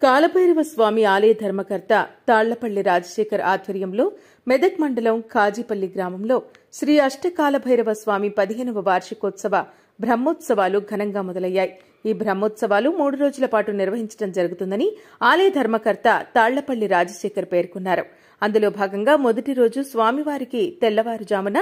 కాలభైరవ స్వామి ఆలయ ధర్మకర్త తాళ్లపల్లి రాజశేఖర్ ఆధ్వర్యంలో మెదక్ మండలం కాజీపల్లి గ్రామంలో శ్రీ అష్టకాలభైరవ స్వామి 15వ వార్షికోత్సవ బ్రహ్మోత్సవాలు ఘనంగా మొదలయ్యాయి. ఈ బ్రహ్మోత్సవాలు 3 రోజుల పాటు నిర్వహించడం జరుగుతుందని ఆలయ ధర్మకర్త తాళ్లపల్లి రాజశేఖర్ పేర్కొన్నారు. అందులో భాగంగా మొదటి రోజు స్వామివారికి తెల్లవారుజామున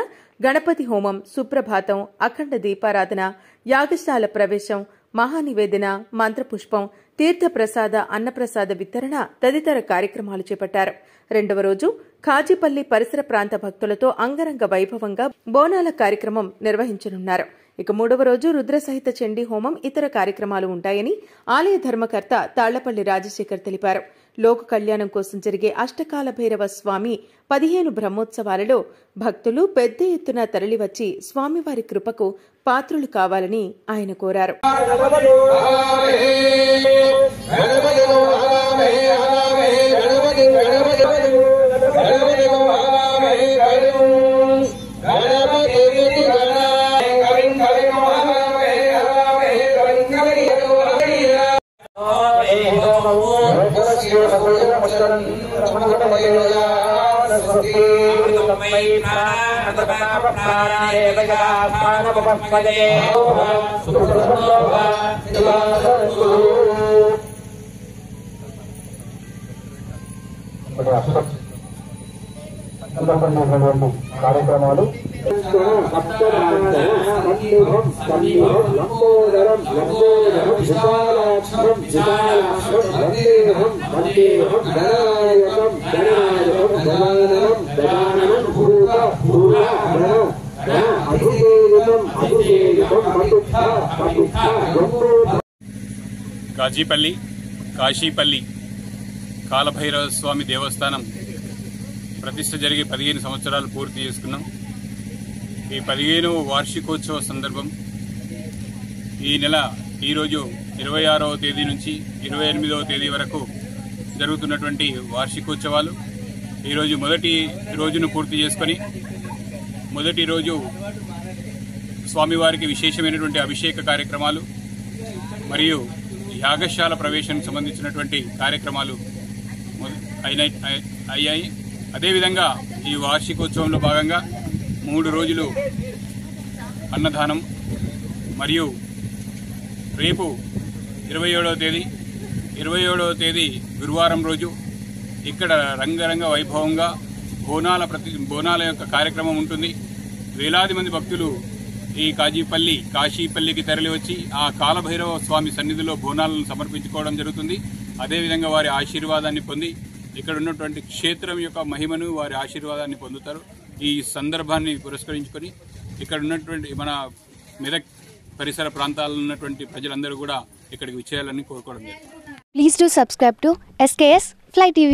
గణపతి హోమం, సుప్రభాతం, అఖండ దీపారాధన, యాగశాల ప్రవేశం, మహానివేదన, మంత్రపుష్పం, తీర్థప్రసాద, అన్నప్రసాద వితరణ తదితర కార్యక్రమాలు చేపట్టారు. రెండవ రోజు కాజీపల్లి పరిసర ప్రాంత భక్తులతో అంగరంగ వైభవంగా బోనాల కార్యక్రమం నిర్వహించనున్నారు. ఇక మూడవ రోజు రుద్రసహిత చండీ హోమం, ఇతర కార్యక్రమాలు ఉంటాయని ఆలయ ధర్మకర్త తాళ్లపల్లి రాజశేఖర్ తెలిపారు. లోక కళ్యాణం కోసం జరిగే అష్టకాల భైరవ స్వామి 15 బ్రహ్మోత్సవాలలో భక్తులు పెద్ద ఎత్తున తరలివచ్చి స్వామివారి కృపకు పాత్రులు కావాలని ఆయన కోరారు. కార్యక్రమాలు కాజీపల్లి కాశీపల్లి కాలభైరవ స్వామి దేవస్థానం ప్రతిష్ఠ జరిగి 15 సంవత్సరాలు పూర్తి చేసుకున్నాం. ఈ 15వ వార్షికోత్సవ సందర్భం ఈరోజు 26వ తేదీ నుంచి 28వ తేదీ వరకు జరుగుతున్నటువంటి వార్షికోత్సవాలు. ఈరోజు మొదటి రోజును పూర్తి చేసుకొని మొదటి రోజు స్వామివారికి విశేషమైనటువంటి అభిషేక కార్యక్రమాలు మరియు యాగశాల ప్రవేశానికి సంబంధించినటువంటి కార్యక్రమాలు అయ్యాయి. అదేవిధంగా ఈ వార్షికోత్సవంలో భాగంగా 3 రోజులు అన్నదానం మరియు రేపు 27వ తేదీ గురువారం రోజు ఇక్కడ రంగరంగ వైభవంగా బోనాల యొక్క కార్యక్రమం ఉంటుంది. వేలాది మంది భక్తులు ఈ కాశీపల్లికి తరలివచ్చి ఆ కాలభైరవ స్వామి సన్నిధిలో బోనాలను సమర్పించుకోవడం జరుగుతుంది. అదేవిధంగా వారి ఆశీర్వాదాన్ని పొంది ఇక్కడ ఉన్నటువంటి క్షేత్రం యొక్క మహిమను, వారి ఆశీర్వాదాన్ని పొందుతారు. ఈ సందర్భాన్ని పురస్కరించుకొని ఇక్కడ ఉన్నటువంటి మన మెదక్ పరిసర ప్రాంతాల్లో ఉన్నటువంటి ప్రజలందరూ కూడా ఇక్కడికి విచ్చేయాలని కోరుకోవడం జరుగుతుంది. Please do subscribe to SKS Fly TV.